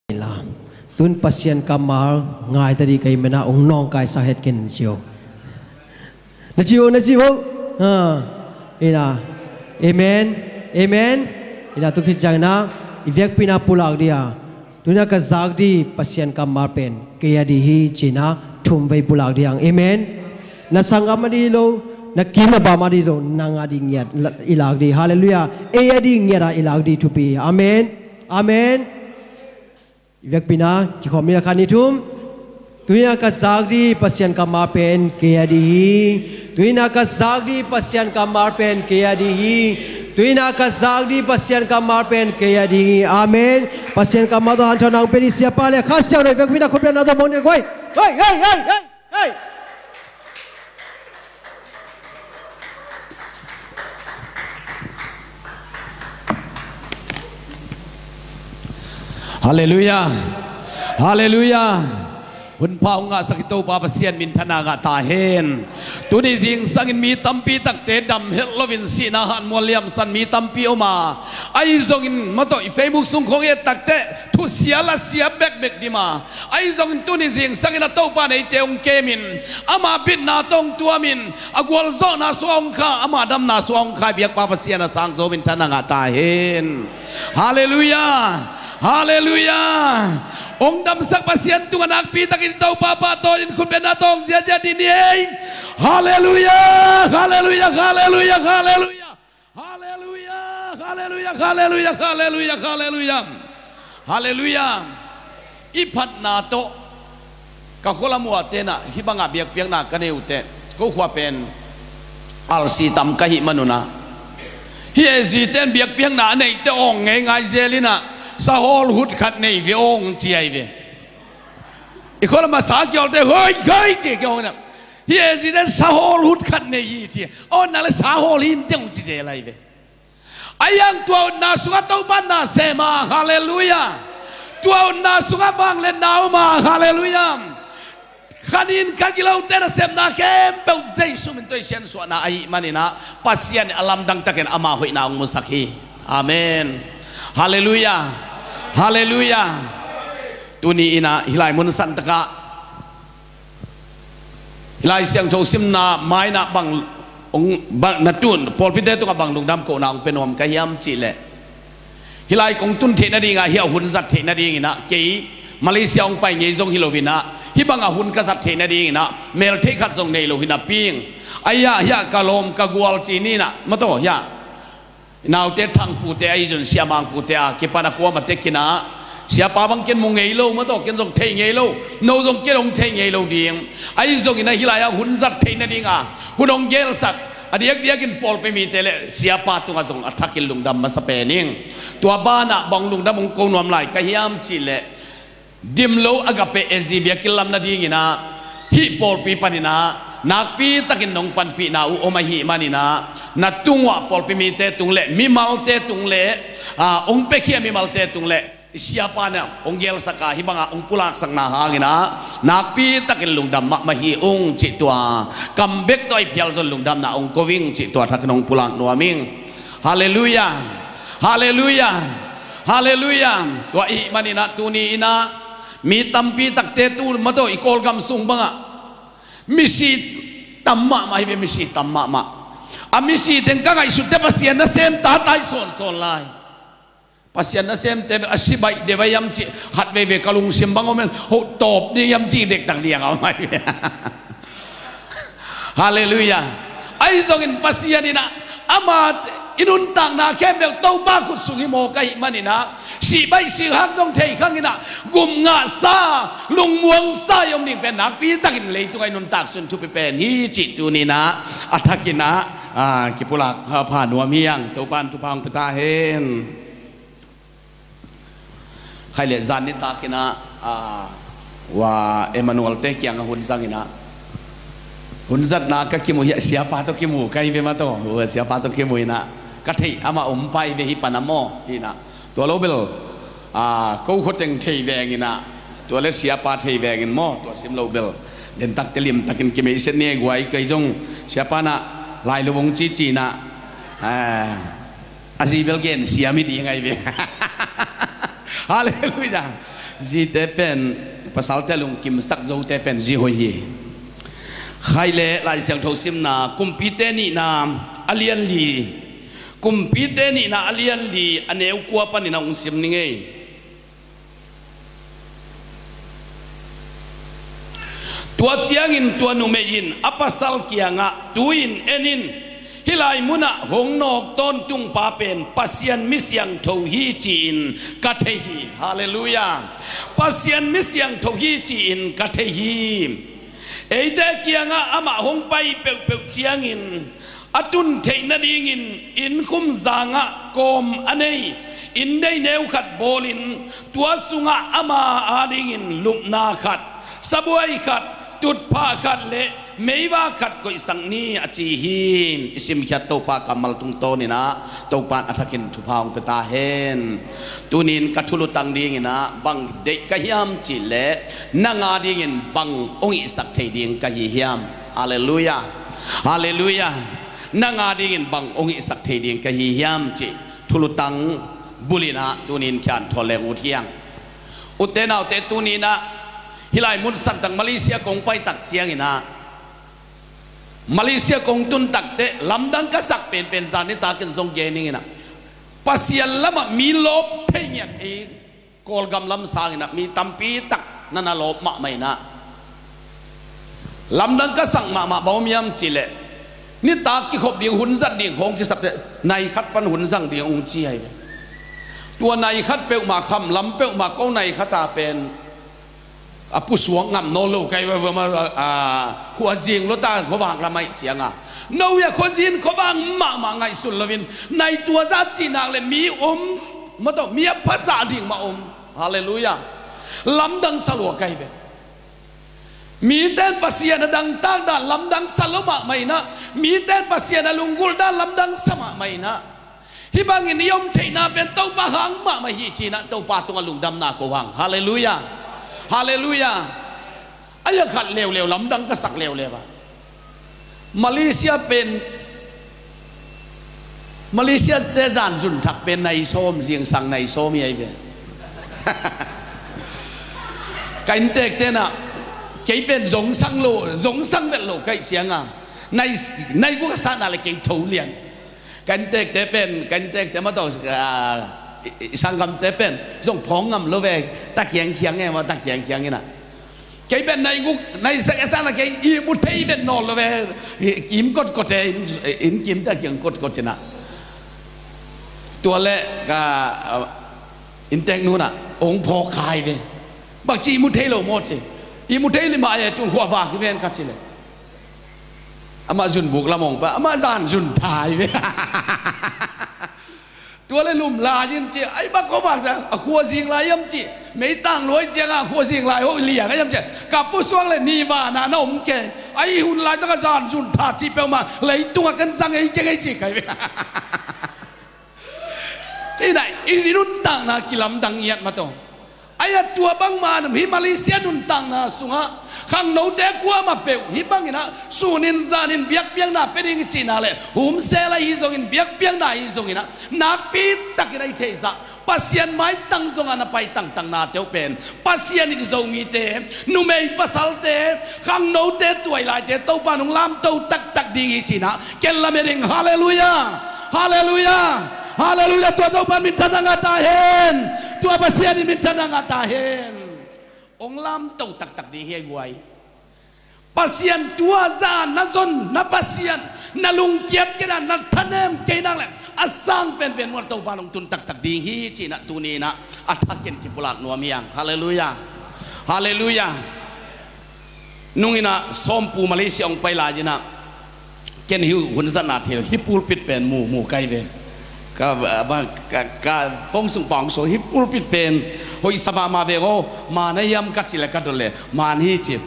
la tun pasien kamar ngai tadi kai mena ong nong kai sa het ken chiu na chiu ha ina amen ina tu khit jang na ivek pina pulak dia tunya ka zak di pasien kamar pen ke ya di hi china thum vai pulak diang amen na sangam di lo na kina ba ma di lo nanga di ngiat ilag di hallelujah e ya di ngiara ilag di to be amen Ivek pina jika mina kani tum tuina ka zagdi pasien kamar pen keadi tuina ka zagdi pasien kamar pen keadi tuina ka zagdi pasien kamar pen keadi amen pasien kamar to hantar nang peni siapa le khas siau ivek pina khopna na to mong ne koi hey Haleluya, haleluya. Hunpa unga sakito papasian min thanaga tahen. Tuni jing sangin mi tampi takte dam helovin sinahan moliam san mi tampi oma. Ai zongin mato ifemuk sungkong et takte tu siala siap bek dima. Ai zongin tuni jing sangin atau pa nei teung kemin. Ama bit na tong tuamin. Agwal zong na suangka ama dam na suangka biak papasian na sang zo min thanaga tahen. Haleluya. Haleluya. Ong dam sak pasien tu anak pita kita tahu papa to in kun benatong jadi ni. Haleluya. Haleluya. Haleluya. Haleluya. Haleluya. Haleluya. Haleluya. Haleluya. Haleluya. Haleluya. Ipat nato kakola muatena hibanga biak biak na kane ute ko khwa pen alsi tam kahi manuna. Hi eziten biak biak na nei te ong ngai zelina. Sahol hut kat nei ve ong chiai ve ikola masa kyol te hoi chi kyol na hi eziden sahol hut kat nei hi chi on na le sahol hin teng chi de lai ve ayang tua na sunga tau ban na sema haleluya tua na sunga bang le na ma haleluya khanin kagilau te na sem na kem pe zei sumin toi sian so na ai manina pasien alam dang taken ama hoi na ong musakhi amen haleluya haleluya tuni ina hilai mun san taka hilai siang tho sim na mai na bang ong bang natun pol pite to ka bang lungdam ko na ong penom ka hiam chi le hilai kong tun the na ri nga hi hun zat the na ri na ke malaysia ong pai nge jong hilovina hi banga hun ka zat the na ri na mel the khat jong nei lovina ping aya ya kalom ka gwal chi ni na mato ya Now te thang pu te ai jun siamang pu te a ke pana ko ma te kina sia pa bang ken mong ngei lo ma to ken jong thei ngei lo no jong ke rong thei ngei lo ding ai jong ina hilaya hun zat thei na dinga hunong gel sak adiak diakin pol pe mi tele sia pa tu nga jong athakil lung dam ma sa pe ning tua bana bang lung dam ko nom lai ka hiam chile dim lo agape ezi biakil lam na dingina hi pol pi panina nakpi takin nong pan pi na u omahi manina na tungwa pol pi mi te tungle mi mal te tungle ong pe khia mi mal te tungle siapa na ong gel saka hibanga ong pulak sang na hangina nakpi takin lungdam ma mahi ong chi tua kambek toi phial zon lungdam na ong koving chi tua thak nong pulak nuaming haleluya haleluya haleluya tua i manina tuni ina mi tampi takte tu mato ikol gam sung banga misi tamma ma hibe misi tamma ma amisi tengka ngai sutte pasien na sem ta tai son lai pasien na sem te asibai de bayam chi hat ve kalung simbang omen ho top ni yam chi dek tang liang au mai haleluya ai zongin pasien ina amat inun tang na kembel tau ba khut sungi mo kai manina si bai si hak jong thei khangina gum nga sa lung muang sa yom ning pen nak pi takin le tu ai nun tak sun tu pe pen hi chi tu ni na athakina kipulak ha nuamiang to pan tu pang peta hen khaile zani takina wa Emmanuel te kyang hun zangina hunzat na ka kimu siapa to kimu kai be ma to siapa to kimu ina kathei ama pai be hi panamo ina to lobel ko khoteng thei vengina to le siapa thei vengin mo to sim lobel den tak telim takin kimi sen ne gwai kai jong siapa na lai lubong chi chi na azi belgen siami di ngai be haleluya จีเตเป็นภาษาเตลุงกิมสักโจเตเป็นจีฮอยใครเล่ลายเสียงทศิมนากุมพีเตนี่นาอเลียนลีกุมพีเตนี่นาอเลียนลีอันเอวกัวปันนี่นาอุศิมนี่ไงตัวเจียงินตัวนุเมยินอปัสสัลเกียงะตัวอินเอนินฮิลายมุนะหงนอกต้นจุงปาเป็นปัสยันมิเสียงทฮีจีนกัตเทฮีฮาเลลูยาปัสยันมิเสียงทฮีจีนกัตเทฮีเอเดเกียงะอามาหงไปเปเปเจียงินอตุนเทนดีงินอินคุมจางะกอมอันนี้อินได้แนวขัดโบลินตัวสุงะอามาอาดิงินลุกนาขัดสบวยขัดจุดผ้าขัดเละไม่ว่าขัดก็สังนี้อจีฮีอิสิมขัดโตปากำมัลตุงโตนี่นะโตปานอัฐกินทุพาวเปตาเฮนตุนินกัทุลุตังดีงินะบังเด็กกะฮิมจิเละนางาดีงินบังองอิสักเทดีงกะฮิฮิมฮาเลลูยาฮาเลลูยานางาดีงินบังองอิสักเทดีงกะฮิฮิมจิทุลุตังบุลินะตุนินขันทอเลงอุเทียงอุเตนาอุเตตุนีนะฮิลายมุนสันตังมาเลเซียคงไปตักเสียงอินะมาเลเซียคงตุนตักเตะลำดังกษักเป็นซานิตากินทรงเยนิงนะปัสยันละมามีลบเพียงเองกอลกำลำสางนะมีตัมปีตักนั่นลบมาไม่นะลำดังกษักมาบ่มียมจิเลนี่ตากิขบเดียงหุ่นสัตว์เดียงหงกิสับในขัดปันหุ่นสังเดียงองจีไอตัวในขัดเปลวมาคำลำเปลวมาเก้าในขัดตาเป็นผู้สวงงำโนโลกไกว่ามาขวาจิงรถตาขวางละไม่เสียงอ่ะโนเวียขวาจิงขวางมาไงสุดละวินในตัวซาจีนางเลยมีมาต้องมีพระจ่าดิ่งมาฮาเลลูยาลำดังสลัวไกเวมีเต้นปัสยาดังตั้งด้านลำดังสลัวมาไม่นะมีเต้นปัสยาลุงกุลด้านลำดังสมาไม่นะฮิบังอินยมเทน่าเป็นเต้าปะหังมาไม่ฮีจีนะเต้าปะตัวลุงดำนาโกวังฮาเลลูยาฮาเลลูยาอายะขัดเร็วๆลำดังก็สักเร็วๆว่ะมาเลเซียเป็นมาเลเซียเดจานจุนทักเป็นในโซมเสียงสั่งในโซมยัยเป็นกันเตกเตน่ะเกี่ยเป็นสงสังโลสงสังเป็นโลกไก่เสียงอ่ะในกุศลอะไรเกี่ยถูเลียนกันเตกเตเป็นกันเตกเตมาต่อสังคมเตเป็นส่งพ้องงำโลเวกตะเขียงไงมาตะเขียงนี่นะแกเป็นในกุในเสกสารแกอีมุดเทยเป็นนอลโลเวกิมกดเทอินกิมตะเขียงกดชนะตัวเละกับอินเตงนู่นน่ะองค์พอคายเลยบางทีมุดเทยโลหมดสิอีมุดเทยเลยมาไอ้ตุนหัวฟ้าคือเป็นกัดสิเลยอามาจุนบุกละมงปะอามาจานจุนทายเลยตัวเลยลุ่มลายินจีไอ้บักก็บักจ้ะขัวสิงลายยำจีไม่ตั้งรวยเจ้าขัวสิงลายโอ้เลี้ยงยำจีกับผู้สวงเลยนี่ว่าน่ะน้องแกไอ้หุ่นลายตะกจานจุนทาจีเปลมาเลยตัวกันสังไอ้เจ้าไอ้จีใครที่ไหนอีรุ่นต่างนะกิลำดังเอียดมาตัวไอ้ตัวบังมาหนุ่มฮิมาเลเซียนุ่นต่างนะสุงะข้างโน้ตเด็กว่ามาเปลฮิบังนะสูนินซานินเบียกเบียงน่ะเป็นยังจีน่าเลยหุ่มเซลายฮิซงอินเบียกเบียงน่ะฮิซงอินะนักปีตักอินไอเทซ่าปัสยันไม่ตั้งซงอันไปตั้งนาเตียวเป็นปัสยันอินซงมีเตนุ่มเอปัสสัลเตข้างโน้ตเด็กตัวไอ้ลายเตเต้าปานุงลามเต้าตักดีฮิจีน่ะเกลลาเมริงฮาเลลูยาฮาเลลูยาฮาเลลูยาตัวเต้าปานมินทนังตาเห็นตัวปัสยันมินทนังตาเห็นองลามเต้าตักดีเฮกวยpasien tua zan na zon na pasien na lungkiat kena na tanem kena le asang pen mo tau palong tun tak ding hi chi na tu ni na athaken ki pulat no miang haleluya haleluya nungina sompu malaysia ong pai la jina ken hiu hun san na thel hipul pit pen mu kai ve ka phong sung pong so hipul pit pen hoi sama ma ve go ma na yam ka chi le ka dole man hi chi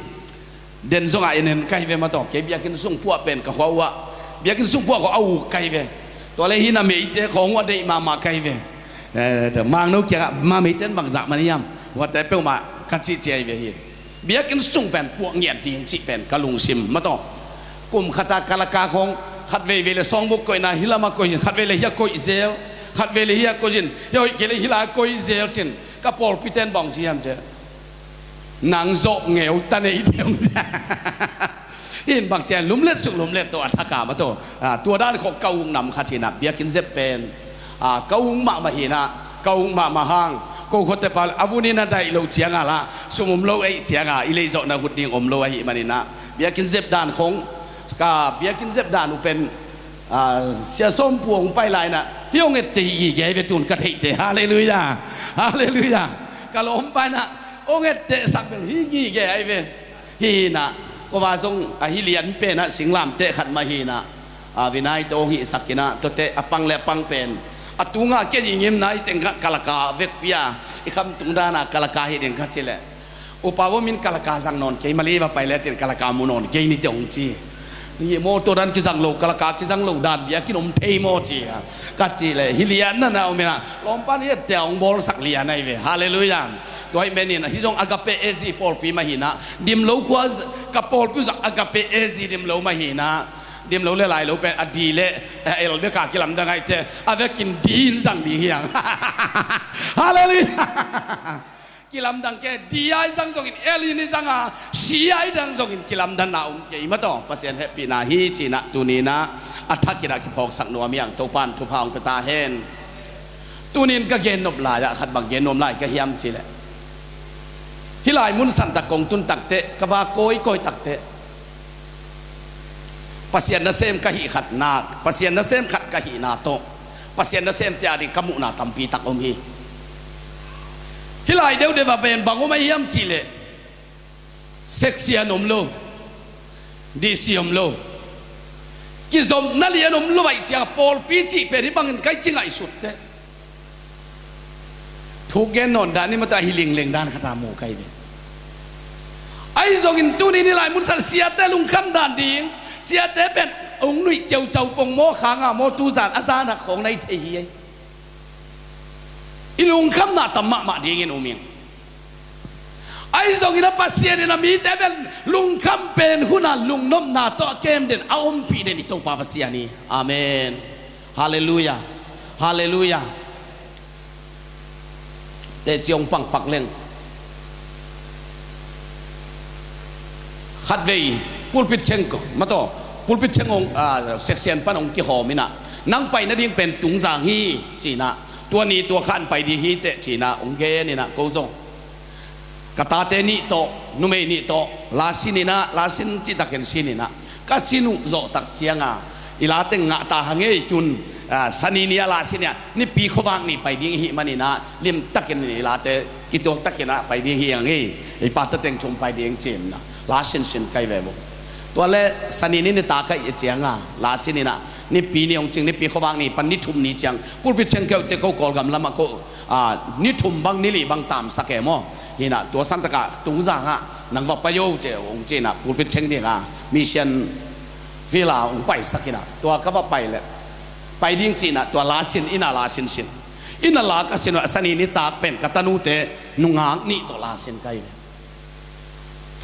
เด่นสงายเน้นไก่เวมาต่อเก็บอยากกินสุ่งพวกเป็นกับเขาว่าอยากกินสุ่งพวกเขาเอาไก่เวตัวเลยฮินาเมย์เตของว่าได้มาไก่เวแต่มางนู้เกี่ยมาเมย์เต้นบางจากมันนี่ยมว่าแต่เป้ามาคัดจีเจเวฮีอยากกินสุ่งเป็นพวกเงียบดีจีเป็นกะลุงซิมมาต่อกลุ่มคาตากาลกาของขัดเวลซองบุกก่อยนะฮิลามาก่อยขัดเวลเฮียก่อยเซลขัดเวลเฮียก่อยจินย่อยเกลฮิลาก่อยเซลจิน กระโปรงพิเตนบองเชียมเจนางโจเงียวตาในเดียวอินบางเจนลุ่มเล็ดสุกลุ่มเล็ดตัวอัฐกามาตัวด้านของเกาหุงนำคาชินะเบียกินเซเป็นเกาหุงมาหินะเกาหุงมาห้างกูคนแต่ปาอาวุธนี้น่าได้เราเชียงอะไรสมุมเราไอเชียงอิเลโจนาหุดดิ้งอมเราไอมันนี่นะเบียกินเซบด้านของเบียกินเซบด้านอุเป็นเสียส้มพวงไปลายนะพี่องค์ตีแกไปตุนกระถิ่นเตะฮาเลลูยาฮาเลลูยากะล้มไปนะองค์เตะสักเป็นฮีแกไอเป็นฮีนะก็ว่าทรงฮิเลียนเป็นนะสิงลามเตะขัดมาฮีนะวินัยโตฮีสักกินะตัวเตะปังเละปังเป็นตุงาเกี่ยยิ่งยิ่งนะไอเต็งกะลากาเวกพิยาอีคำตุงดานะกะลากาฮีเด้งกัจเจเลอุปาวมินกะลากาสังนนเกี่ยมาลีมาไปแล้วเจนกะลากามุนนเกี่ยนี่เตองจีนี่โมตัวนั้นกิจังโลกะลากากิจังโลดานเบียกินอมเทโมจีกัจเจเลฮิเลียนนั่นนะอเมนะลมปานี่เตองบอลสักเลียนไอเวฮาเลลูยาโดยเมนี่นะที่ตรงอากาเปเอซีพอลปีมาหินะดิมโลควากับพอลปีจากอากาเปเอซีดิมโลมาหินะดิมเราเล่หลายเราเป็นอดีเลเอลเบกากิลำดังไงเจ้อาเวกินดีนสั่งดีเฮียงฮาเลลูยากิลำดังแกดีไอสั่งส่งอินเอลินิสั่งอ่ะชีไอดังส่งอินกิลำดังนาเกี่ยมาต่อภาษาเฮปีนาฮีจีนะตุนีนะอัฐกิราคิพอกสักนัวเมียงตัวปันทุพางเปตาเฮนตุนีนก็เกนนบลายขัดบางเกนนมลายก็เฮียมจีแหละฮิลายมุนสันตะกงตุนตักเตะกบาโกยตักเตะpasien na sem kahi khat na pasien na sem khat kahi na to pasien na sem tiari kamu na tampi tak om hi hilai deu de ba ben bango mai yam chile section om lo di siom lo ki zom na lian om lo vai chia pol pi chi pe ri bangin kai chingai sut te thu gen non dan ni mata hiling leng dan khata mu kai be ai zongin tu ni lai mun sal sia te lung kham dan dingเสียแต่เป็นองค์นุ่ยเจ้าเจ้าปงโมขางาโมตูสานอาซาหนักของในเทียอิลุงคำนาตมะมาดีเงินอุมิงไอ้สองอินาปัสเซียนนามีแต่เป็นลุงคำเป็นหุ่นลุงนมนาโตเกมเด่นเอาอมพีเด่นอีโตปาปัสเซียนี่อาเมนฮาเลลูยาฮาเลลูยาแต่เจียงปังปักเล่งขัดเวย์พูดพิดเชงก็มาต่อพูดพิดเชงองเซ็กเซียนปั้นองกี่หอมินะนั่งไปนั่นยังเป็นตุงจางฮีจีนะตัวนี้ตัวขันไปดีฮีเตจีนะองเกนี่นะกูส่งกตาเตนี่โตนุเมนี่โตลาสินี่นะลาสินจิตตะเกนสินี่นะก็สินุโจตักเสียงอีลาเต็งงะตาหังเอจุนสันนี่ลาสิเนี่ยนี่ปีขวางนี่ไปดีฮีมันนี่นะลิมตะเกนนี่ลาเตกิตัวตะเกนะไปดีฮีอย่างงี้ไอปาตะเต็งชมไปดีอย่างเจมนะลาสินไกลแบบตัวเล่สันนี่นี่ตาก็เจียงลาสินี่นะนี่ปีนี้องจริงนี่ปีขวางนี่ปันนิทุมนี่จังพูดพิเชงเกี่ยวเตะเขากอลกำละมาก็นิทุมบางนิลีบางตามสักแก่มอนี่นะตัวสันตะกะตุงจางนังว่าประโยชน์เจ้าองเจนะพูดพิเชงนี่มีเชียนเวลาองไปสักกินะตัวก็ว่าไปเลยไปดิ้งจีนะตัวลาสินอินาลาสินสินอินาลาก็สินสันนี่ตาเป็นกัตนูเตนุงหางนี่ตัวลาสินไกล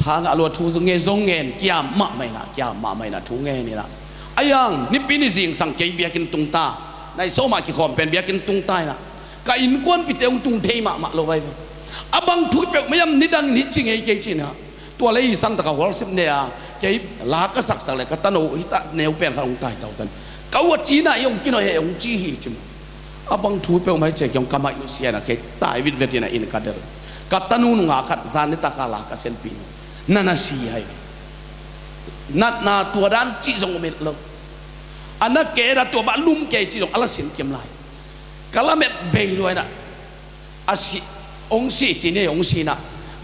ทางอรวดทูซงเงซงเงินเกี่ยมะไม่นะเกี่ยมะไม่นะทูเงนี่ละไอ้ยังนี่ปีนี้สิ่งสังเกตเบียกินตุงตาในโซมากี่คอมเป็นเบียกินตุงใต้นะก็อินกวนปิเตงตุงเทมะโลไว้อาบังทุกเปลไม่ยำนิดังนิจริงไอ้เกจินะตัวเลยสันตะกวอลสิบเนี่ยเกี่ยลากษักสักเลยก็ตันโอฮิตาแนวเป็นของใต้เท่ากันเขาว่าจีน่ะยงกินอะไรยงจีฮีจิมอาบังทุกเปลไม่เจ๊ยงกามายุเซียนะเกตายวิดเวทีนะอินกัดเดอร์กัตันูนุงอาขัดจานิตะกาลากเซนปีนั่นน่ะสีให้นัดนาตัวด้านจีจงเม็ดลงอันนั้นเกล้าตัวบ้าลุ่มเกยจีจงอะไรสินเกี่ยมไรกะละเม็ดเบย์ด้วยนะอาศิองค์จีเนี่ยองค์จีนะ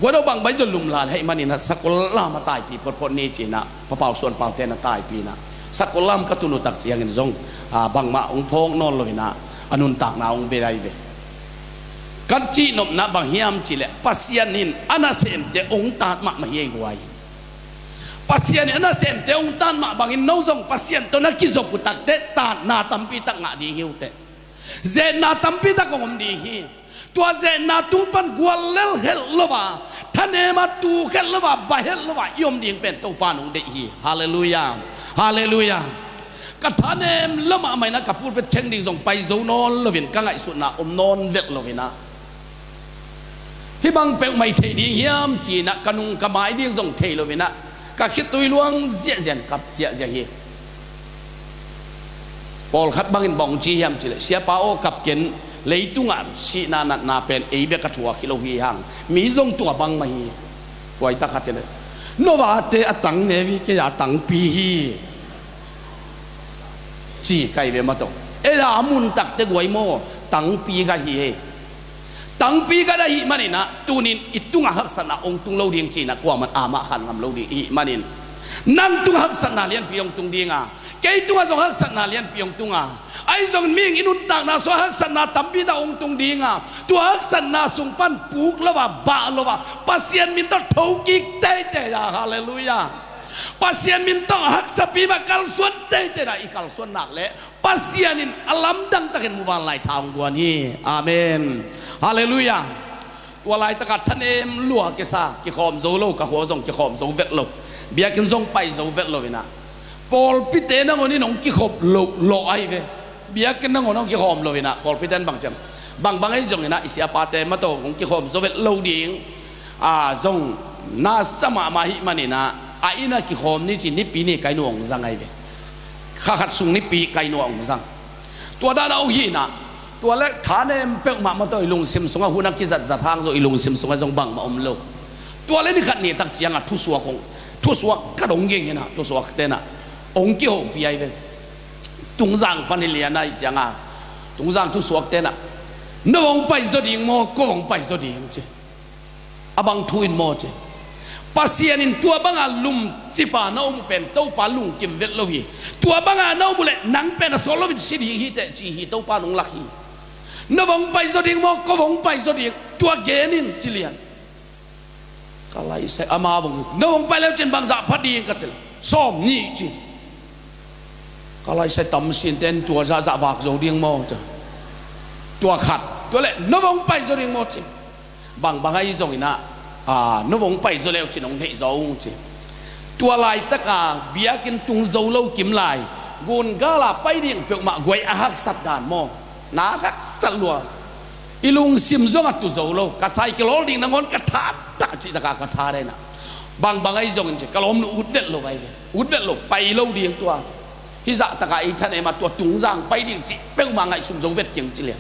ว่าเราบางใบจะลุ่มลานให้มันนี่นะสักคนล่ามาตายปีพอนี่จีนะพอเป่าส่วนเป่าเตนะตายปีนะสักคนล่ามก็ตุนุตักเจียงเงินจงบางมาองค์พงนอนเลยนะอนุนตักนาองค์เบย์ไรเบกันจีนบนะบางเฮียมจีเลปัสยานินอันนั้นเสมเตองตานมาเฮียกวยปัสยานินอันนั้นเสมเตองตานมาบางอินโนซงปัสยานตัวนักกิจกุตักเตตานนาตัมปีตักงาดีฮิวเตเจนาตัมปีตักงมดีฮิตัวเจนาตุปันกวลเลลเฮลลวะท่านเอมาตูเฮลลวะบาเฮลลวะยมดิ่งเป็นตัวปานุงเดฮีฮาเลลูยาฮาเลลูยากัท่านเอมละมาไม่นะกับพูดเป็นเชงดิ่งส่งไปโซนอนลวินกังไอสุนาอมนอนเวทลวินะ hi bang pe mai thei ding hiam chi na kanung kamai ding jong thei lo vina ka khit tui luang zia zian kap zia zia hi Paul khat bangin bong chi hiam chi le sia pa o kap ken leitunga si na na pen e be ka thua khilo hi hang mi jong tua bang ma hi wai ta khat le no wa te atang ne vi ke ya tang pi hi chi kai ve ma to e la mun tak te goi mo tang pi ga hi tang pi ga da hi manina tunin itunga hak sana ong tung lo ding chi na kwa man ama khan ngam lo di hi manin nang tung hak sana lian pi ong tung dinga ke tunga zong hak sana lian pi ong tunga ai zong ming inun tak na so hak sana tampi da ong tung dinga tu hak sana sung pan puk lo wa ba lo wa pasien min to thau ki te ya hallelujah pasien min to hak sapi ba kal suan te da ikal suan nak le pasienin alam dang takin muwan lai thang guan hi amen hallelujah walai takat than em lua ke sa ki khom zo lo ka ho zong ki khom zo vet lo bia kin zong pai zo vet lo ina Paul pite na ngoni nong ki khop lo ai ve bia kin na ngon ki khom lo ina Paul piten bang cham bang ai zong ina isia pate ma to ngong ki khom zo vet lo ding zong na sama ma hi manina ina ki khom ni chi ni pi ni kai nuong zang ai ve kha khat sung ni pi kai nuong zang tua da au hi naตัวเล็กฐานเอ็มเปกมามาตัวอิลุงซิมสงะหุนักกิจจัดทางโดยอิลุงซิมสงะจงบังมาอมโลตัวเล็กนี่ขัดนี่ตักเจียงอ่ะทุสวกงทุสวกกระดงเก่งนะทุสวกเต้นอ่ะองค์เกี่ยวปีไอเวตุงจังปันเลียนไอจังอ่ะตุงจังทุสวกเต้นอ่ะน้องไปสดิงโมก็องไปสดิงเจอบังทุอินโมเจปัสยานินตัวบังอาลุมจิปาน้องเป็นเต้าปาลุงกิมเวทโลฮีตัวบังอาน้องบุเล่นังเป็นโซโลวินสิริฮีเตจีฮีเต้าปานุงลักฮีนวงไปสดิงโมก็วงไปสดิงตัวเกนินจิเลียนก็ไล่ใส่อามาบงนวงไปแล้วเจนบางจะพัดดีกันจิซ้อมนี่จิก็ไล่ใส่ตำสินเต้นตัวจะวากโจดิงโมจ้ะตัวขัดตัวเล่นวงไปสดิงโมจิบางไอ้จงอินะนวงไปสแล้วจินองเฮโจงจิตัวลายตะกาเบียกินตุงโจเล่ากิมลายกุนกาลาไปดิ่งเปลือกมะกวยอาหักสัตดานโมนาคักสัลลัวอิลุงซิมซงอัตุโจโลกะไซกิโลดิ่งนังอนกะทาตะจิตะกะทาได้นะบางไอ้จงจิกะลอมนุอุดเวทโลไปอุดเวทโลไปโลดิ่งตัวฮิจะตะกะอีท่านเอมาตัวตุงจางไปดิ่งจิเป้งมาไงซุมโจเวทจิงจิเลีย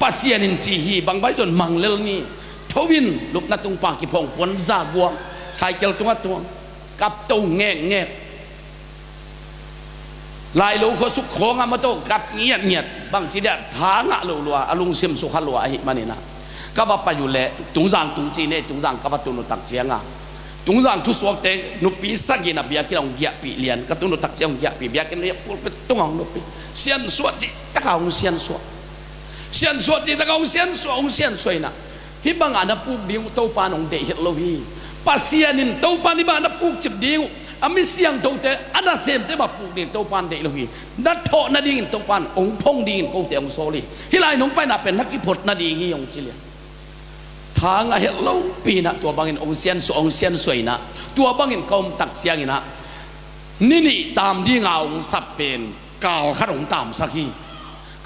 ปัสยานินจีฮีบางใบจนมังเลลนี่ทวินลุกนัตุงปางกิพงปวนซาบัวไซเกิลตัวกับตุงแง่ลายลูกเขาสุขของอามาโตกับเงียบางทีเดียทางะลัวอลุงเสียมสุขลัวไอ้มันนี่นะก็ว่าไปอยู่แหละตุงจางตุงจีเน่ตุงจางก็ว่าตุนตักเจียงอ่ะตุงจางทุสวกเตนุปีสักกินอ่ะเบียกินองเกียปีเลียนก็ตุนตักเจียงเกียปีเบียกินเรียบพูดเป็นตุงองนุปีเสียนสวดจีตะกองเสียนสวดจีตะกองเสียนสวยนะฮิบังอันนับปุ๊บดิ้งเต้าปานองเดชโลวีปัสยานินเต้าปานิบานับปุ๊บจิบดิ้งอามิเสียงตัวเตะอันนั้นเสียงเตะแบบปลูกดิ่งตัวปานเดลวีนัดโถนัดดิ่งตัวปานองพงดิ่งกูเตะองโซลีฮิไลน้องไปนับเป็นนักกิพดนัดดิ่งฮิองจิเลียทางอาเฮลโลปีนะตัวบางอินองเซียนสวยนะตัวบางอินกอมตักเสียงนะนี่ตามที่เงาองสับเป็นกาลขัดองตามสักที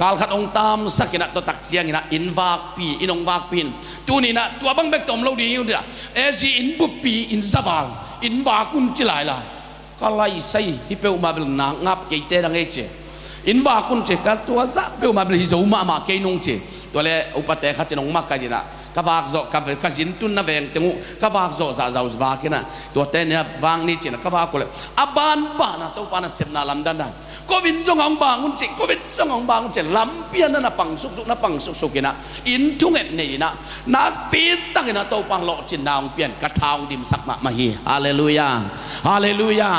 กาลขัดองตามสักนะตัวตักเสียงนะอินวากปีอินองวากปีนตัวนี้นะตัวบางเบกตอมเราดีอยู่เดียเอจีอินบุปปีอินซาบาลอินวากุนจิลายละก็ไล่ใส่ฮิเปอมาเป็นนางงับเกยเตดังเอเจอินวากุนเจกันตัวซะเปอมาเป็นฮิโจมาเกยนงเจตัวเล่อุปเตะขัดจะนงมากกันดีนะกบากโจกับสินตุนนะเวงเตงูกบากโจซาบากินะตัวเตเนี่ยบางนี่เจนะกบากกูเลยอบานบ้านะตัวปานะเสพนาลำดันนะก็วินจงองบางกุนเจก็วินจงองบางกุนเจลำเปียนนะปังสุกนะปังสุกกินะอินทุ่งเอ็ดนี่นะนักปีตั้งนะตัวปังหลอกจินนางเปียนกระทาวดิมสักมาฮีฮาเลลูยาฮาเลลูยา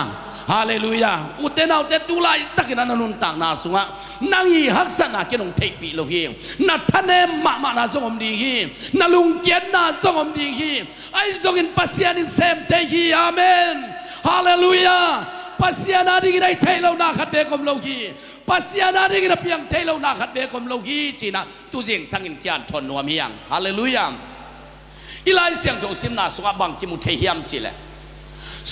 ฮาเลลูยาอุเตนาอุเตตุไลตักนะนุนต่างนาสุงะนางฮีฮักษณะเกนงเทปีโลฮีนัทเนมมานาสงอมดีฮีนาลุงเกียนนาสงอมดีฮีไอสงอินปัสยานิเซมเทฮีอาเมนฮาเลลูยาปัสยานาดีกินไอเทโลนาขัดเบกอมโลฮีปัสยานาดีกินเพียงเทโลนาขัดเบกอมโลฮีจีนะตุเจงสังอินเกียนทนนัวเมียงฮาเลลูยาอีไลเสียงโจซิมนาสุงบังกิมุเทียมจีแหละ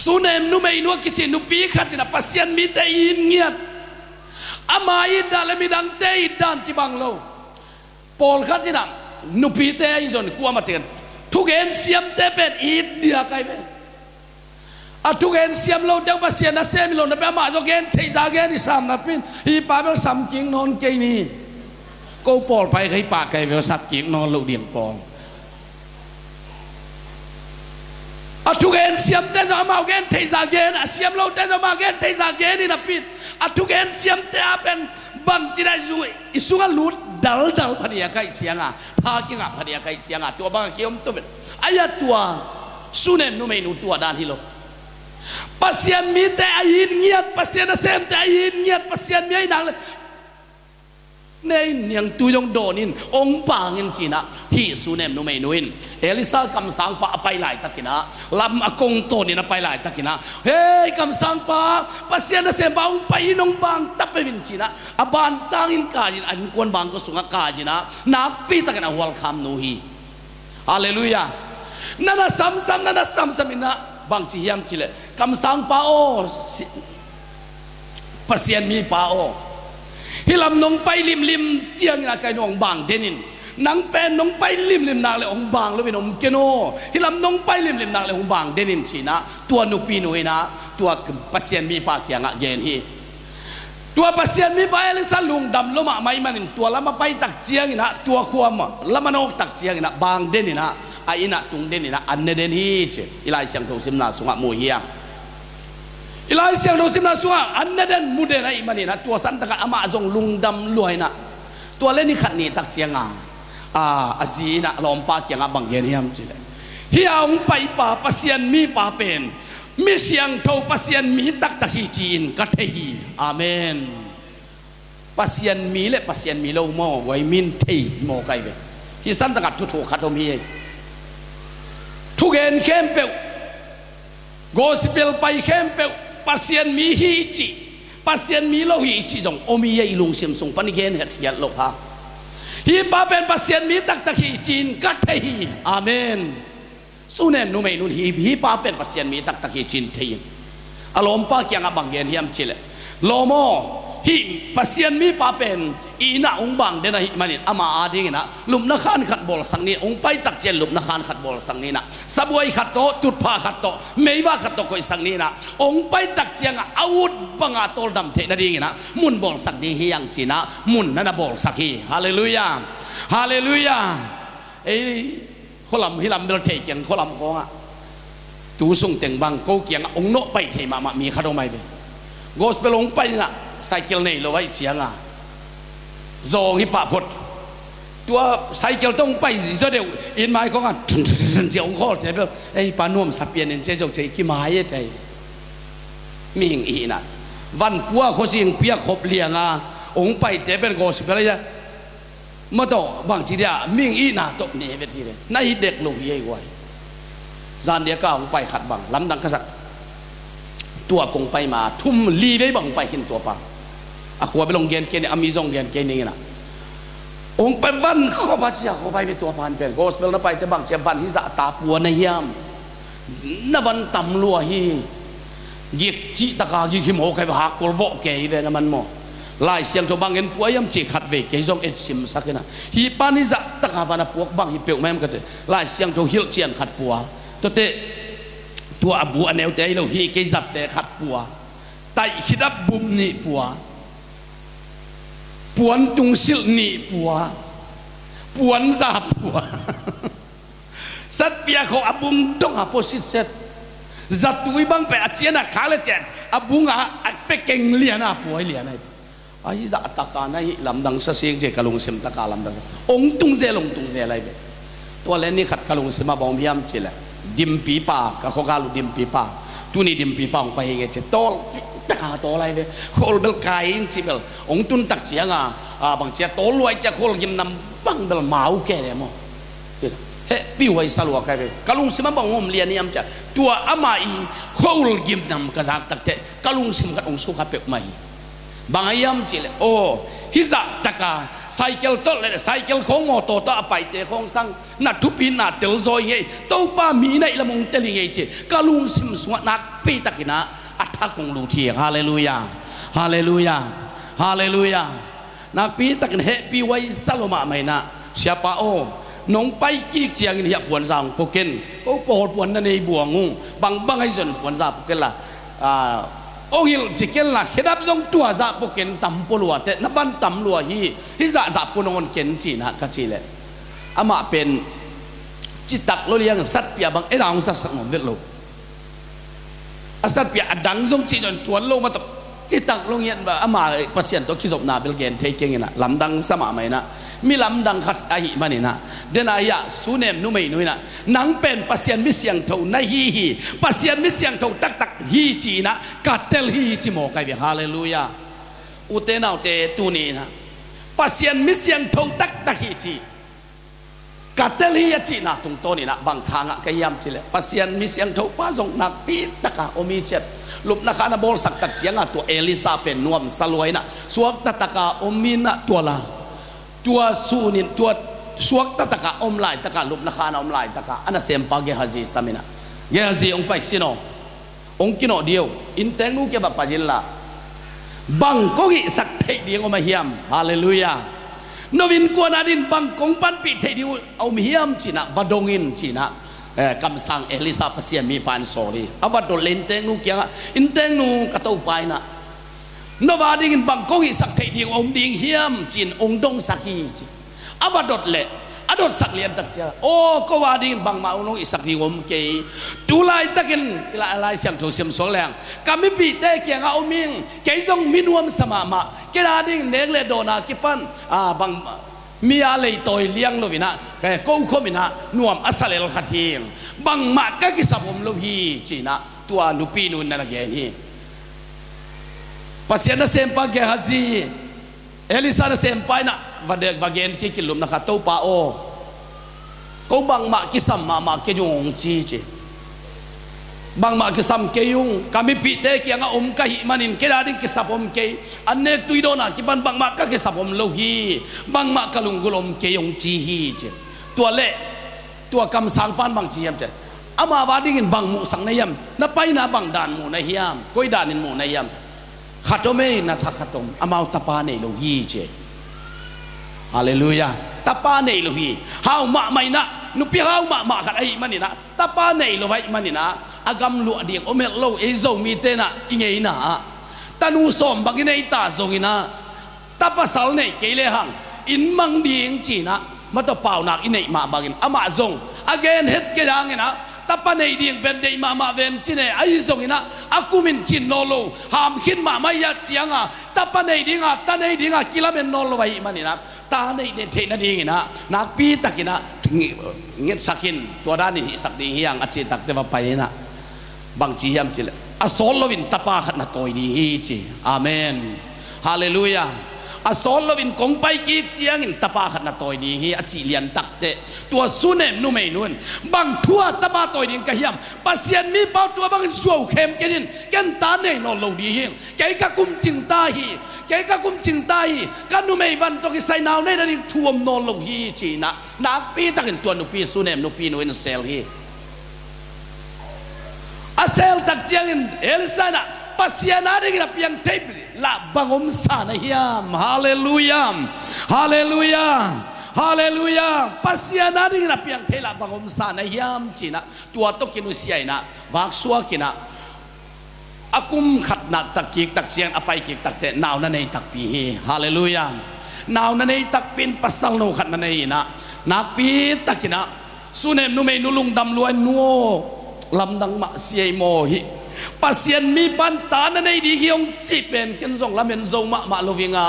สุนเอ็มนุเมย์นัวกิจินุปีขัดจีนะปัสยานมีเตอินเงียดอามาอิดาเลมิดังเตอิดานที่บังโลปอลขัดจีนะนุปีเตอินจนกูอามาเตือนทุก กเอ็นเสียมเตเป็นอีดเดียไกเบทุกเอ็นเสียมเราเจ้าภาษีนักเสียมิลนับมาจกเอ็นเทจาเกนที่สามนับเป็นฮีปาเบลสามจิงนอนเกนี่ก็ปอลไปใครปากไกเบลสักจิงนอนเราเดียงปองทุกเอ็นเสียมเต้นจะมาเกนเทจาเกนเสียมเราเต้นจะมาเกนเทจาเกนนี่นับเป็นทุกเอ็นเสียมเต้เป็นบังจีได้จุยอิสุกันลุดดัลพอดีใครเสียงท่ากิ้งพอดีใครเสียงตัวบางเกี่ยวตัวเป็นอายะตัวสุเนนุไม่นุตัวด้านที่โลpasien mi te ayin ngiat pasien asem te ayin ngiat pasien mi ai nang le nei niang tu yong donin ong pangin china hi sunem nu mai nuin elisa kam sang pa pai lai takina lam akong to ni na pai lai takina hey kam sang pa pasien asem ba ong pai nong bang tap vin china aban tangin ka jin an kon bang ko sunga ka jina na pi takina welcome nu hi hallelujah nana sam ina bang ci hiam ci le kam sang pa o pasien mi pa o hilam nong pai lim chiang na kai nong bang denin nang pen nong pai lim na le ong bang lo vinom keno hilam nong pai lim na le ong bang denin china tua nu pi nu ina tua pasien mi pa kyang a gen hi tua pasien mi pa ele salung dam lo ma mai manin tua lama pai tak chiang ina tua khuam lama nok tak chiang ina bang denina aina tung den ina anne den hi che ilai siang tho sim na sunga mo hiang ilai siang tho sim na sunga anne den mude na imani na tua san taka ama jong lungdam luai na tua le ni khat ni tak chianga azi na lompa kyanga bang yen hiam che le hiang pai pa pasien mi pa pen mi siang tho pasien mi tak tak hi chin ka the hi amen pasien mi le pasien mi lo mo wai min thei mo kai be hi san taka thu khatom hiทุกเอ็นเข้มเปวโกสเปลไปเข้มเปวปัสยันมีฮีจิปัสยันมีโลหิจิจงโอมียัยลุงเสียมส่งปนิเกนเหตุยัดโลภะฮีปาเป็นปัสยันมีตักตะฮีจีนกัดเฮีอาเมนสุเนนนุเมนุนฮีปาเป็นปัสยันมีตักตะฮีจีนเทียนอารมณ์ปากยังบังเกนเฮียมจิเลโลโมฮิปัสยันมีปาเป็นอีน่าองบังเดนะฮิมันนี่อามาอาดิ้งนะลุมนักขันขัดบอลสังนี้องไปตักเจนลุมนักขันขัดบอลสังนี้นะสบวยขัดโตตุดผ้าขัดโตไม่ว่าขัดโตก็สังนี้นะองไปตักเจียงอาวุธบังอาโตดำเทนะดิ้งนะมุนบอลสักนี้ฮิยังจีนะมุนนั่นนะบอลสักฮีฮาเลลูยาฮาเลลูยาเอ้ข้อลำฮิลำเดลเทเกียงข้อลำของอ่ะตูส่งเต็งบังโกเกียงองโนไปเทมามีขัดเอาไหมไปโกสไปลงไปนะไซเคิลนี่เราไว้เชียงอ่ะโจงฮิปะพดตัวไซเคิลต้องไปสิเจ้าเดียวอินไม้ของกันเจ้าองค์ข้อแต่แบบไอ้ปานุ่มสับเปลี่ยนเจ้าจงใจกี่ไม้ใจมีหิงอีน่ะวันปัวเขาสิงเปียกขบเลียงอ่ะองค์ไปแต่เป็นโกสิบอะไรจ้ะมาต่อบางทีเดียมีหิงอีน่ะตบหนีไปทีเลยนายเด็กลูกยัยไว้จานเดียก้าองค์ไปขัดบังล้ำดังกษัตริย์ตัวกงไปมาทุ่มลีได้บังไปขึ้นตัวปะอะขวบไปลงเกณฑ์เนี่ยอามีจงเกณฑ์นี่นะองค์เป็นวันข้อพระเจ้าข้อไปเป็นตัวพันเป็นโกสเปลนั้นไปแต่บางเจ้าวันที่จะตาปัวในยามนวันตำลัวฮียิกจิตะกายิกหิมโอใครหักกอลโวเกย์เลยนะมันโมลายเสียงตัวบางเงินปัวยามจิขัดเวกเกย์จงเอ็ดซิมสักนะฮีปานิจะตะกาบานาพวกบางฮีเปียวแม่มกันเลยลายเสียงตัวฮิลเจียนขัดปัวตัวเตตัวอบูอันเอลเตยเราฮีเกย์จับเตะขัดปัวไตขิดับบุมนี่ปัวปวนตุงสิลนีปัวปวนซาปัวสัตเปียของอบุงต้องหาโพสิเซตจัดตุยบังไปอาเจียนขาเลเจตอบุงอาไปเก่งเลียนปัวเลียนไอ้จัตตะการไอ้ลำดังเสียงเจกลุงเสมตะการลำดังองตุงเจลงตุงเจอะไรแบบตัวเล่นนี่ขัดกลุงเสมาบองพิยามเจเลยดิมปีป่ากับเขากาลุดิมปีป่าตัวนี้ดิมปีป่าไปเงี้ยเจโตตะขาโตอะไรเลยโคลเบลกายจิเบลองตุนตักเสียงบางเจ้าโตรวยจะโคลยิมนำบังเบลมาอุแก่เลยมั้งเฮ้ปีไว้สลัวกันเลยกลุงสิมาบังงมเลียนี่ยามจะตัวอามาอีโคลยิมนำกระซักตักเตะกลุงสิมกับองสุขเปกไม่บางยามจิเลยโอ้ฮิซาตะกาไซเคิลโตเลยไซเคิลของมอโตโตไปเตะของสังนัดทุปีนัดเตลโซยเงี้ยโตป้ามีในละมงเตลิเงี้ยจิกลุงสิมสวนักปีตักินะอัฐกงลูทีฮาเลลูยาฮาเลลูยาฮาเลลูยานักปีตักเฮปีไว้สโลมาไม่นะเสียป้าโอ น้องไปกี่เจียงนี่ปวนสังพวกเกนโอ้ปวดปวนนั่นเองบัวงูบางให้จนปวนสับพวกเกนละโอ้ยจิเกนละเคดับจงตัวสับพวกเกนตำปลัวแต่นับบันตำลัวฮิสับปุนงเกนจีนะกัจจิเลอามาเป็นจิตตักโลเลียงสัตว์เปียบางไอ้ดาวสัตว์สงบเวทโลสัตว์เปียดังจงจีจนตัวโลมาตกจิตตักโลเงียนแบบอามาเปอร์เซ็นต์ตัวคิดสมนาเป็นเกณฑ์เทเก่งนะลำดังสมาไหมนะมีลำดังขัดอาหิมันนี่นะเดนายะสูเนมนุ่มนุ่ยนะนังเป็นเปอร์เซ็นต์มิเสียงเท่าในฮีเปอร์เซ็นต์มิเสียงเท่าตักฮีจีนะกัดเตลฮีจีโมกายฮาเลลูยาอุเตนาอุเตตูนีนะเปอร์เซ็นต์มิเสียงเท่าตักฮีจีกัดเตลฮีจีนะตรงโตนี่นะบางทางอะก็ยำจีเลยเปอร์เซ็นต์มิเสียงเท่าป้าจงนักปีตะกะโอมีเจ็ดลุบนักขานาบอลสักตัดเสียงตัวเอลิซาเป็นนวมสลวยนะสวกตะกะอมีนะตัวละตัวสูนินตัวสวกตะกะอมลายตะกะลุบนักขานาอมลายตะกะอันนั้นเซมปาเกฮาซีสามินะเกฮาซีองไปสิโนองกิโนเดียวอินเตนูเก็บปะจิลละบังกงิสักเทเดียงอมาเฮียมฮาเลลูยานวินกวนาดินบังกงปันปีเทเดียวเอาเฮียมจีนะบดงอินจีนะคำสั่งเอลิซาเปเซียนมีปานโซรีอาวัดโดเลนเตงูเกียงอินเตงูกระตูไปนะนวาดิ่งบังกงอิสักเทเดียวอมดิ่งเฮียมจีนองดงสักฮีอาวัดโดเละอดดสักเลียนตักเจ้าโอ้ก็ว่าดิ่งบังมาองอิสักดีอมเกยดูลายตะกินลายเสียงโถเสียมสองแรงกำมิปีเตเกียงเอามิงเกยต้องมินวมสมามาเกลาดิ่งเนกเลโดนากิปันบังมีอะไรตัวเลี้ยงโลวินะแกกู้ขมินะนวมอัศเลลขัดเฮียงบางมากก็กิสับผมโลหีจีนะตัวนุปีนุนนั่นแกนี่ปัสยานะเซมปาเกฮัจีเอลิซานะเซมปายนะวันเด็กวันเกนที่กิลุมนะขัดตัวป้าโอก็บางมากกิสัมมาเกยงจีบางมากิสัมเกยุงกามิปีเตเกียงอมกะหิมันินเกลาดิกิสับอมเกยอันเนกตุยโดนะกิบันบางมากกิสับอมโลหีบางมากลุงกุลมเกยงจีฮีเจตัวเละตัวคำสั่งปานบางจียมเจอามาบาดิ่งบางมุสังในยมนับไปนะบางด่านหมู่ในยามก้อยด่านินหมู่ในยามขัดโตไม่นะทักขัดโตมอามาตาปาในโลหีเจฮาเลลูยาตาปาในโลหีฮาวมาไม่นะนุปีฮาวมาขัดไอ้มันนี่นะตาปาในโลไว้มันนี่นะอากำลัวเดียงอเมลโลเอโซมีเตนะอิงเงยนะตานูสมบักในตาโซกินะตาภาษาในเกลเลหังอินมังดีงจีนะมาตเป่านักอินเนยมาบักินอามาซงอเกนเฮ็ดเกดังนะตาปนในดีงเป็นเดยมาเวนจีเนไอซงนะอากูมินจินโนโลหามขินมาไม่ยัดเจียงตาปนในดีงตาในดีงกิลาเมนโนโลไว้มันนี่นะตาในเดนเทนดีงนะนักปีตักนะเงียบสักินตัวด้านนี้สักดีเฮียงอจิตักเทวไปนะบางจียมจิเลอสอลวินตาปาขัดนัตัวนี้จีอาเมนฮาเลลูยาอสอลวินคงไปกีบเจียงินตาปาขัดนัตัวนี้อจิเลียนตักเตตัวสุเนมนุ่มนุ่นบางทั่วตาปาตัวนี้ก็ยำปัสยันมีเป้าตัวบางชัวเข้มกินกันตาเนนนโลดีเฮงแกก็กุมจิงตาฮีแกก็กุมจิงตาฮีกันนุ่มวันตัวกิไซนาวในนั้นท่วมนโลฮีจีนะนักปีตักตัวนุปีสุเนมนุปีนุ่นเซลฮีเซลตักเจียงเอลิซานะปัสยานาดิกรับยังเทปละบังอมสานยามฮาเลลูยาฮาเลลูยาฮาเลลูยาปัสยานาดิกรับยังเทละบังอมสานยามจีนะตัวตกินุเสียนะบากสัวกินะอากุมขัดนักตักกีกตักเสียงอภัยกีกตักเตนาวนั่นเองตักปีฮาเลลูยานาวนั่นเองตักเป็นปัสสังโนขัดนั่นเองนะนักปีตักกินะสุเนมนุเมนุลุงดำลวยนัวลำดังมาเสียโมหิปัสยันมีปันตาในดีเกี่ยงจีเป็นกันส่งละเมนส่งมาโลวิงา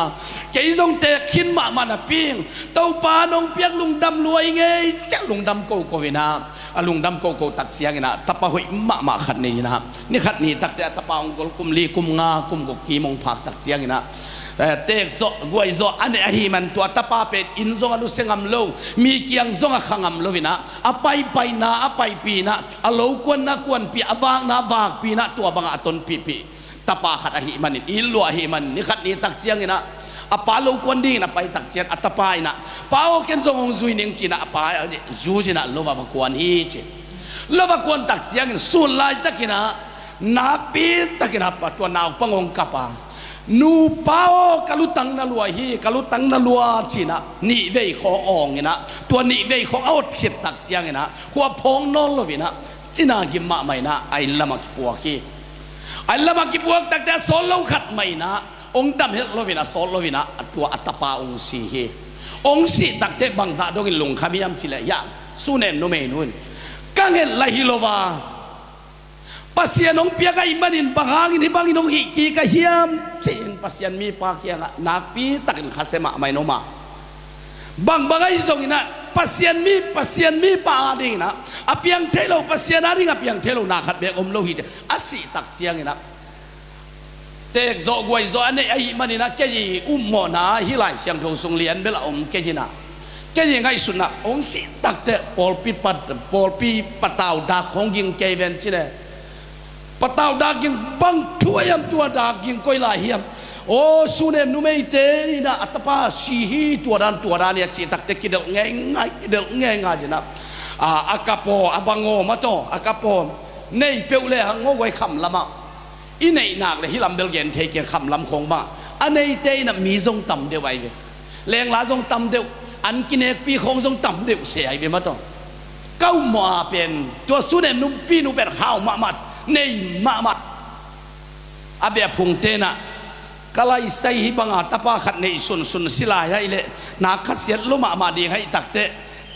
เกี่ยส่งเตะขินมานะปิงเต้าปานองเปียกลุงดำรวยไงจะลุงดำโกโกวินาลุงดำโกโกตักเสียงนะตะปะหุยมาขัดนี่นะนี่ขัดนี่ตักแต่ตะปาองกุมลีกุมงากุมกกีมงผักตักเสียงนะเตกโซกวยโซอันนี้ฮีมันตัวตะปาเป็ดอินโซอนุเซงัมโลมีเกียงโซงขังมโลวินะอภัยไปนะอภัยปีนะอโลกวนนะกวนปีอวางนะวากปีนะตัวบางอัตนปีตะปาขัดฮีมันอินลัวฮีมันนี่ขัดนี่ตักเจียงนะอปาโลกวนดีนะไปตักเจียงอัตปายนะปาโอเคนโซงซุยนิงจีนะอปายจูจีนะโลวะกวนฮีจีโลวะกวนตักเจียงสุนลายตักกินะนาปีตักกินะปัตตัวนาวปังองกปา นูเป้ากะลุตังนาลัวฮีกะลุตังนาลัวจีนะนี่เวขออ่องนะตัวนี่เวขอเอาขิดตักเสียงนะหัวพองนอนลวินะจีน่ากิมมาไม่นะไอ้ละมักปัวขี้ไอ้ละมักปัวตักแต่โซโลขัดไม่นะองดำเฮลวินะโซโลวินะตัวอัตปาองสีฮีองสีตักแต่บางซาดกินลงขมิยามจิเลยยังสุเนนโนเมนุนกังเฮลลาฮิโลวาpasien ong pia ka imanin bangangin hibangin ong hiki ka hiam cin pasien mi pa kia nga napi takin khasema mai no ma bang bagay song ina pasien mi pa ading na apiang thelo pasien ading apiang thelo na khat be om lo hi asi tak siang ina tek zo guai zo ane ai manina ke yi mo na hi lai siang thong sung lian bela om ke jina ke yi ngai sunna ong si tak te pol pi patau da khong ging ke ven chine patau daging bang tuayam tua daging koi lahiam oh sunem numeite ina atapa sihi tuadan ya citak te kidel ngai jena akapo abango mato akapo nei peule hango goi kham lama inei nak le hilam belgen te ke kham lam khong ba anei te na mi jong tam de wai ve leng la jong tam de an kinek pi khong jong tam de se ai ve mato kau mo pen tua sunem num pi nu ber hau ma nei ma abe phung te na kala istai hi banga tapa khat nei sun sila ya ile na khasiat lo ma ding hai takte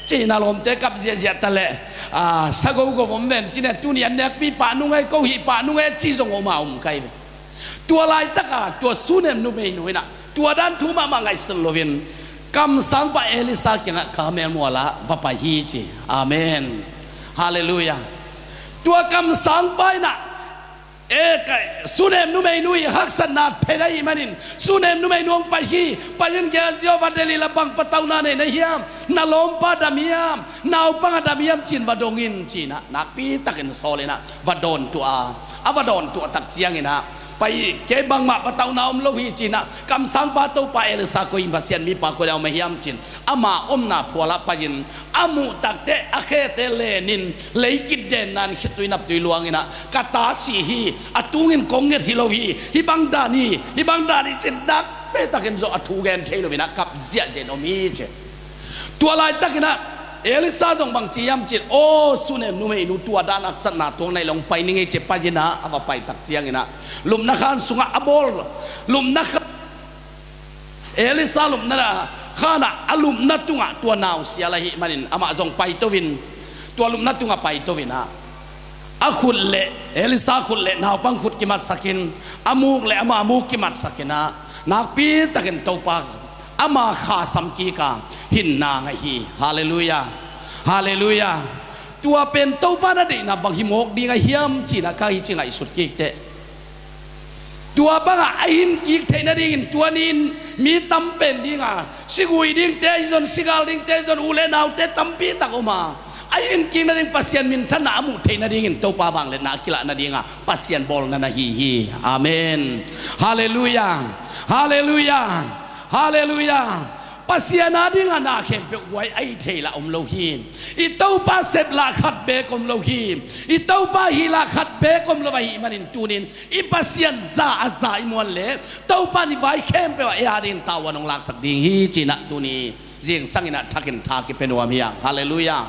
china lom te kap zia tale sago go bomben chine tunian nek pi pa nu ngai ko hi pa nu ngai chi jong o ma kai tua lai taka tua sunem nu mei nu na tua dan thu ma ngai stel lovin kam sang pa elisa kinga kamel mola va pa hi chi amen hallelujah tua kam sang pai na sunem nu mei nui haksan na phedai manin sunem nu mei nuang pai hi payin ge zio vadeli la bang patau na ne hiam na lom pa damiam nau pang damiam chin vadongin china nak pi takin solena vadon tua avadon tua tak chiang ina pai ke bang ma patau na om lo hi china kam sang pa to pa elsa ko imbasian mi pa ko la ma hiam chin ama om na phuala payin amu takte akhete lenin leikit den nan khitui nap tui luangina kata si hi atungin konget hilohi hibang dani chin dak pe takin zo athu gen thelo bina kap zia je no mi che tua lai takina elisa dong bang chiam chin o sunem nu mei nu tua dan aksat na tong nai long pai ninge che pajina aba pai tak chiang ina lum na khan sunga abol lum na elisa lum na khana alum natunga tua naw sialahi manin ama jong pai to win tua lum natunga pai to wina akhul le elisa khul le naw pang khut ki mat sakin amuk le ama amuk ki mat sakina nak pi takin topa ama kha sam ki ka hin na ngai hi hallelujah tua pen topa na de na bang himok di ngai hiam chi na ka hi chi ngai sut ki te tua banga ahin ki theina ding tua nin mi tam pen dinga sigui ding te zon sigal ding te zon ule naw te tampi takoma ahin ki na ding pasien min thana amu theina ding to pa bang le na kila na dinga pasien bol na hi amen hallelujah pasien ading ana khem pe wai ai theila lo hi I tau pa sep la khat be kom lo hi I tau pa hi la khat be kom lo vai manin tunin I pasien za imon le tau pa ni vai khem pe wa ya din tawanong lak sak ding hi china tuni jing sangina thakin tha ki penwa mia hallelujah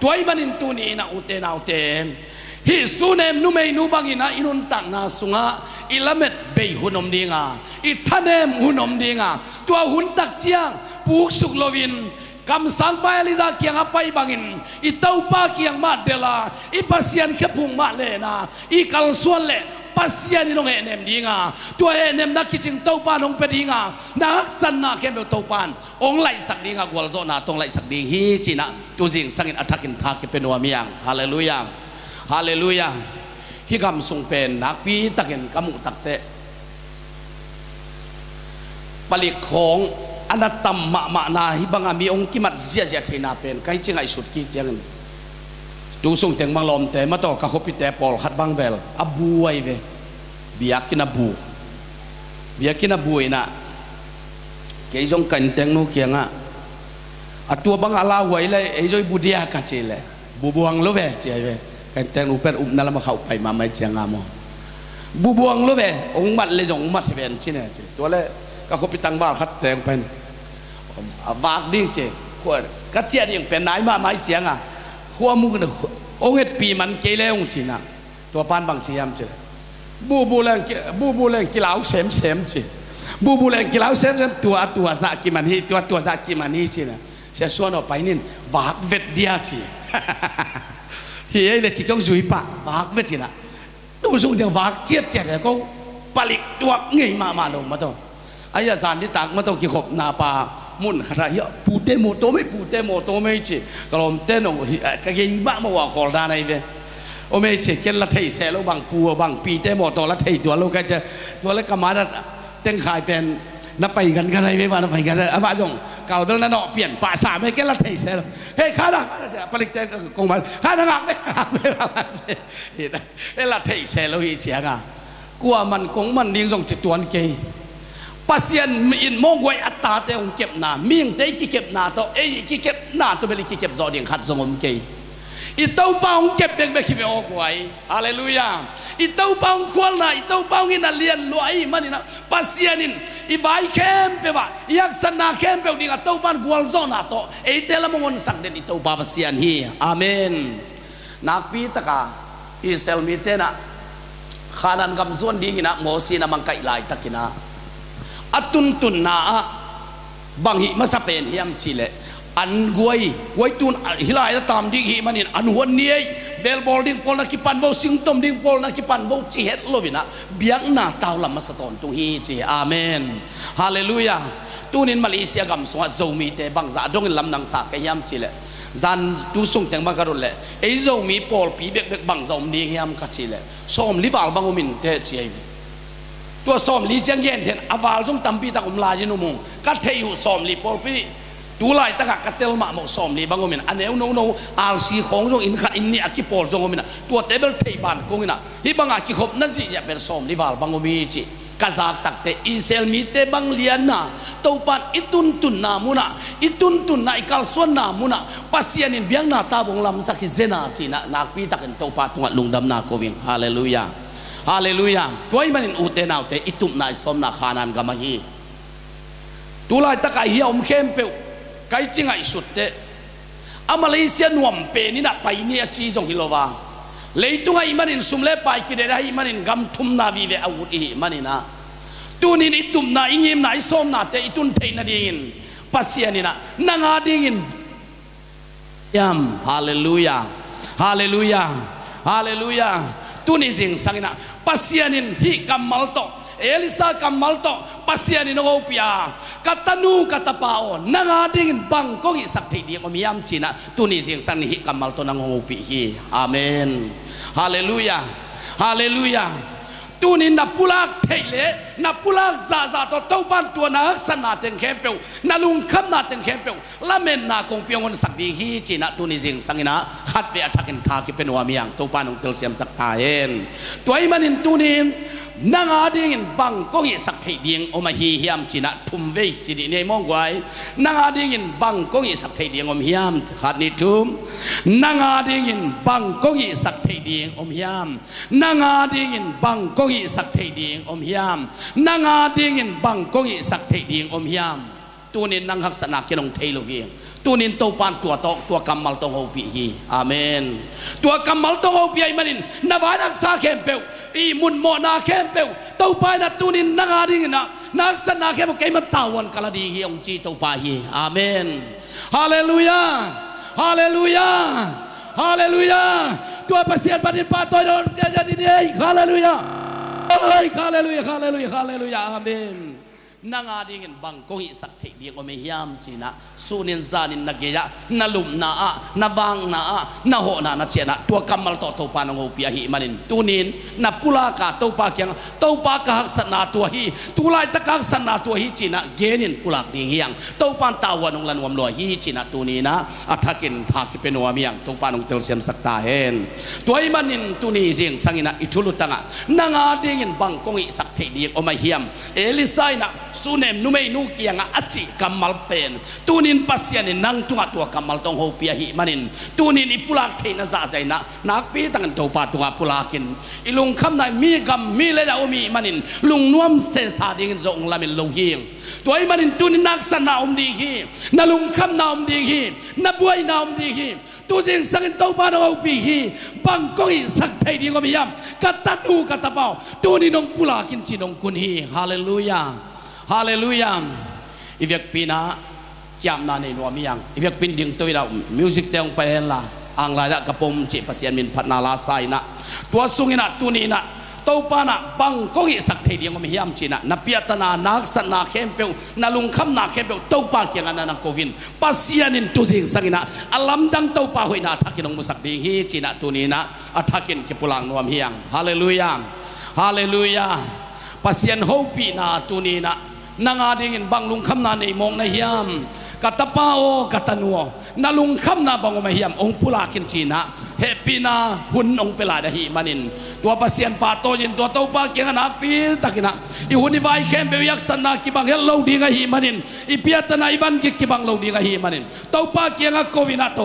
tuai manin tuni na uten hi sunem nu mei nu bangina inun tak na sunga ilamet bei hunom dinga I thanem hunom dinga tua hun tak chiang puk suk lovin kam sang pa eliza kiang apai bangin I tau pa kiang ma dela I pasian khepung ma le na I kal suan le pasian inong enem dinga tua enem na kiching tau pa nong pedinga na haksan na kembe tau pan ong lai sak dinga gwal zo na tong lai sak ding hi china tu jing sangin atakin tha ke penwa miang hallelujah hi gam sung pen nak pi takin kamu takte balik khong anatam ma na hi banga mi ong kimat zia theina pen kai chingai sut ki jang tu sung teng mang lom te ma to ka hopi te pol khat bang bel abu ai ve biakina bu ina ke jong kan teng no kianga atua bang ala wai le e joi budia ka chele bu buang lo ve che ve kan teng upen na lama khau pai ma mai chianga mo บูบวงรู้ไหมองค์มัดเลยองค์มัดที่เป็นชิ้นเนี่ยตัวเล่ก็เขาไปตั้งบ้านคัดแตงเป็นบากดิ้งเจ้ขวดกัดเจียดิ้งเป็นไหนมาไม้เจียงอ่ะขวมุกเนี่ยองค์เอ็ดปีมันเกล้องจีน่ะตัวปานบางเชียมเจ้บูแรงกีฬาเสมเจ้บูแรงกีฬาเสมตัวสักกิมันฮีตัวสักกิมันฮีจีน่ะเสียส่วนออกไปนี่บากเวทเดียจีเฮ้ยเลยจิตต้องจุยปะบากเวทจีน่ะดูสูงเดียวบากเจี๊ยดเลยก็ผลิตตัวเงยมาลงมาตัวอายาสารที่ตักมาตัวกี่ขบนาปามุนขนาดเยอะปูเตโมโตไม่จีกลมเต้นองก็ยังบ้ามาว่าขอดานอะไรเนี่ยโอไม่จีเกลละเทยเสแล้วบางปูบางปีเตโมโตละเทยตัวลูกก็จะตัวเล็กกมาดเต้นขายเป็นนับไปกันอะไรไม่มานับไปกันอาบ้าจงเก่าเดินนั่นเปลี่ยนป่าสามไม่เกลละเทยเสแล้วเฮ้ยข้าดักผลิตใจกงมันข้าดักไม่เห็นเฮ้ยละเทยเสแล้วอีเจียกะกลัวมันกงมันดิ้งส่งจิตตัวนี้เกยปัสยันมีนมองไว้อัตตาเตองเก็บนามีงเตยกี่เก็บนาตัวกี่เก็บนาตัวเป็นกี่เก็บจอดิ่งขัดสมมเกยอีเต้าเป้าเก็บเด็กไปขี้ไปออกไว้ฮาเลลูยาอีเต้าเป้าควรนะอีเต้าเป้ากินน่ะเลียนรวยมันนี่นะปัสยันินอีใบเข้มไปว่าอยากสนาเข้มไปดิ่งเต้าบ้านกวลโซนาโตเตละมงคลสักเด่นอีเต้าบ้าปัสยันฮีอาเมนนักปีตะกาอิสราเอลมีเตนะขานันกำส่วนดีกินะโมซีนะมังไกลายตะกินะอัตุนตุนนาบางหิมาสเปนเฮียมชิเลอันกวยตุนฮิลายตามดิหิมันนี่อันหัวเนียเบลบอลดิ้งพอลนักกิปันโวซิงตอมดิ้งพอลนักกิปันโวจีเฮตโลวินะเบียงนาตาวลำมาสตอนตุฮีจีอาเมนฮาเลลูยาตุนินมาเลเซียกำสวะโจมีเตบังซาดงลำนังสากเฮียมชิเลจันตุส่งแต่งมาการุเลไอโจมีพอลปีเบกบังโจมดีเฮียมกัจจิเลส้มลิบาลบังอุมินเตจีตัวสอมลีเจียงเย็นเห็นอาวาลจงตั้มปีตะกุมลาจินุมงกัดเทยุสอมลีพอลปีดูลายตะกัดเตลมาหมกสอมลีบางอมินอันเอวโนอาร์ซีของจงอินขัดอินนี่อากิพอลจงอมินตัวเทเบิลเทบานกงอินะฮิบังอากิขบนั่นสิจะเป็นสอมลีบาลบางอมิจิกาจากตักเตอิเซลมีเตบังเลียนนาตัวปันอิตุนตุนนามุนะอิตุนตุนนาอิกาลส่วนนามุนะปัสยานินเบียงนาตาบงลำสักเจนาจีนะนักปีตะกันตัวปันตัวลุงดำนาโกวิงฮาเลลูยาฮาเลลูยาตัวมันอินอุเตนาวเตอิตุมนายสมนาขานันกามาฮีตุลายตะไคเหี่ยวมเข้มเปียวไกจิงไอสุดเตอมาเลเซียนวมเปนี่นะไปเนี่ยจีจงฮิโลวาเลยตัวไอ้มันอินสุมเลไปกิเดได้มันอินกำทุมนาวีเวอาวุธอีมันอินะตัวนี้อิตุมนาอิงิมนายสมนาเตอิตุนเทนาดิ่งปัสยานินะนางอาดิ่งยามฮาเลลูยาฮาเลลูยาฮาเลลูยาตุนิซิงสังนะปัสยานินฮิกัมมัลโตเอลิซากัมมัลโตปัสยานินโอปิอากัตนูกัตปาโอนางาดิ่งบังก็อิสักทีเดียวมียามจีนะตุนิซิงสังฮิกัมมัลโตนางโอปิฮีอาเมนฮาเลลูยาฮาเลลูยาตุนินนับพุลักเทเลนับพุลักซาโตเต้าบ้านตัวนักสนาเต็งเข้มเปียวนาลุงคำนาเต็งเข้มเปียวละเมนนาคงเปียวคนสักดีฮีจีนะตุนิซิงสังนะขัดเวอทักินทากิเป็นวามีอย่างตัวปานุงเตลเซียมสักทาเอ็นตัวไอ้มันอินตุนินนางอาดิ่งบังก็อิสักทีเดียงอมาฮีเฮียมจีนะทุ่มเวสิดีในมองไว้นางอาดิ่งบังก็อิสักทีเดียงอมเฮียมขัดนิทุ่มนางอาดิ่งบังก็อิสักทีเดียงอมเฮียมนางอาดิ่งบังก็อิสักทีเดียงอมเฮียมนางอาดิ่งบังก็อิสักทีเดียงอมเฮียมตัวนี้นางหักษณะเกี่ยงเทโลเฮียงตัวนินตัวปานตัวกำมัลตัวโฮปีฮีอาเมนตัวกำมัลตัวโฮปีไอมันนินนบานักซาเข้มเปวอีมุนโมนาเข้มเปวตัวปานตัวนินนักอาดิ่งนะนักสนาเข้มเกมันตาวันกะลาดีฮีองจีตัวปาฮีอาเมนฮาเลลูยาฮาเลลูยาฮาเลลูยาตัวปัสยานปันนินปาตัวโดนเจจดิเนยฮาเลลูยาฮาเลลูยาฮาเลลูยาฮาเลลูยาอาเมนนางอาดิ่งบังก็อิสักทีเดียงก็ไม่ยามจีนะสุนินซานินนักเกียนาลุมนาอะนาบังนาอะนาโหนานาเจนะตัวกำมัลตัวปานงโอปิอาหิมันินตุนินนาปุลากาตัวปาเกียงตัวปากหักสนาตัวฮีตุลายตะกักสนาตัวฮีจีนะเกนินปุลากดิ่งเฮียงตัวปานตาวันงลันวมลอยฮีจีนะตุนีนะอัฐกินทากิเป็นวามียงตัวปานงเตลเซียมสักตาเฮนตัวไอ้มันินตุนีเสียงสังอินะอิทุลุตังะนางอาดิ่งบังก็อิสักทีเดียงก็ไม่เฮียมเอลิไซนะ สุเนมนุไม่นูเกียงอาจิกัมมัลเป็นตูนินปัสยานินนังตัวกัมมัลตองโฮเปียหิมันินตูนินอิปุลักเทนซาใจนะนักปีตั้งตัวปาตัวปุลักินอิลุงคำนายมีกัมมีเลดาอมีมันินลุงนวมเสสาดิ่งจงลามินลงหิงตัวไอ้มันินตูนินนักสนาอมดีฮีนาลุงคำนาอมดีฮีนาบวยนาอมดีฮีตัวสิ่งสังเกตตัวปาโนเอาปีฮีบังก็อิสักไทยดีก็ไม่ยำกัตตันูกัตตะเปาตัวนี้น้องปุลากินจีนองคุณฮีฮาเลลูยาฮาเลลูยาอีเวกปีนะจำนาในนัวมียังอีเวกปีนดิ่งตัวเรามิวสิกเตงไปเห็นละอังไรละกระปมจีปัสยามินพัฒนาลาไซนะตัวสุงินะตัวนี้นะตัวปานะบังก็อิสักไทยดีก็ไม่ยำจีนะนับเปียตนานักสันนาเข้มเปียวนาลุงคำนาเข้มเปียวตัวปาเกี่ยงอันนั้นโควินปัสยานินตัวสิ่งสังนะอัลลัมดังตัวปาหอยนาทักกินองมุสักดีฮีจีนะตัวนี้นะอัทักกินกิปุลังนัวมียังฮาเลลูยาฮาเลลูยาปัสยันโฮปีนาตัวนี้นะนางอาดิ่งบังลุงคำนาในมองในเฮียมกัตปาโอกัตนัวนาลุงคำนาบังอมเฮียมองปุลากินจีนะเฮปีนาหุ่นองเปลาดหิมันินตัวปัสยันปาโตยินตัวเต้าปาเกียงนาปีตักินะอีหุ่นอีไวเข้มเบียักษนากิบังเฮลโลดีงหิมันินอีเปียตนาอีบันกิบังโลดีงหิมันินเต้าปาเกียงโควินาโต